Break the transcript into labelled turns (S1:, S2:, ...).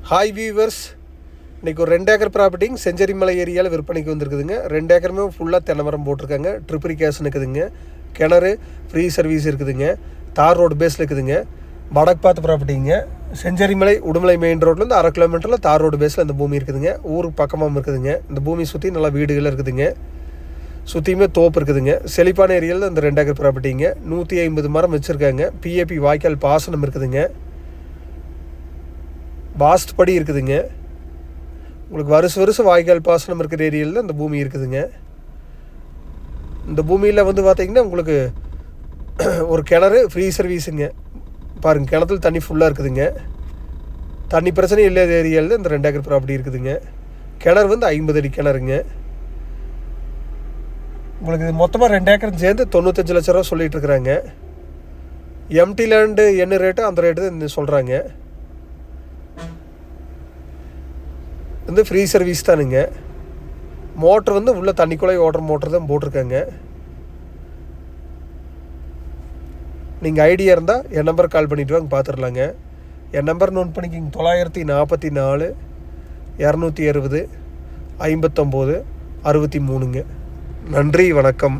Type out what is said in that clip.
S1: Hi viewers, இன்றைக்கி ஒரு 2 acre ப்ராப்பர்ட்டிங்க Chencherimalai ஏரியாவில் விற்பனைக்கு வந்திருக்குதுங்க. 2 ஏக்கருமே ஃபுல்லாக தென்னை மரம் போட்டிருக்காங்க. ட்ரிப் இரிகேஷன் இருக்குதுங்க. கிணறு ஃப்ரீ சர்வீஸ் இருக்குதுங்க. தார் ரோடு பேஸில் இருக்குதுங்க. வடக்கு பார்த்து ப்ராப்பர்ட்டிங்க. செஞ்சேரிமலை உடுமலை மெயின் ரோட்லேருந்து 1/2 கிலோமீட்டரில் தார் ரோடு பேஸில் இந்த பூமி இருக்குதுங்க. ஊருக்கு பக்கமாக இருக்குதுங்க. இந்த பூமி சுற்றி நல்லா வீடுகள் இருக்குதுங்க. சுற்றியுமே தோப்பு இருக்குதுங்க. செழிப்பான ஏரியாவில் இந்த 2 ஏக்கர் ப்ராப்பர்ட்டிங்க. 150 மரம் வச்சுருக்காங்க. பிஏபி வாய்க்கால் பாசனம் இருக்குதுங்க. வாஸ்து படி இருக்குதுங்க. உங்களுக்கு வருஷம் வாய்க்கால் பாசனம் இருக்கிற ஏரியாவில் இந்த பூமி இருக்குதுங்க. இந்த பூமியில் பார்த்திங்கன்னா உங்களுக்கு ஒரு கிணறு ஃப்ரீ சர்வீஸுங்க. பாருங்கள், கிணத்துல தண்ணி ஃபுல்லாக இருக்குதுங்க. தண்ணி பிரச்சனை இல்லாத ஏரியாவில் இந்த 2 ஏக்கர் ப்ராப்பர்ட்டி இருக்குதுங்க. கிணறு 50 அடி கிணறுங்க. உங்களுக்கு இது மொத்தமாக 2 ஏக்கர் சேர்ந்து 95 லட்ச ரூபா சொல்லிகிட்டு இருக்கிறாங்க. எம்டி லேண்டு என்ன ரேட்டு அந்த ரேட்டு தான் சொல்கிறாங்க. ஃப்ரீ சர்வீஸ் தானுங்க. மோட்ரு உள்ள தண்ணிக்குள்ளே ஓடுற மோட்ரு தான் போட்டிருக்காங்க. நீங்கள் ஐடியா இருந்தால் என் நம்பர் கால் பண்ணிவிட்டு வாங்க, பார்த்துடலாங்க. என் நம்பர் நோட் பண்ணிக்கிங்க. 944 260 59 63ங்க. நன்றி, வணக்கம்.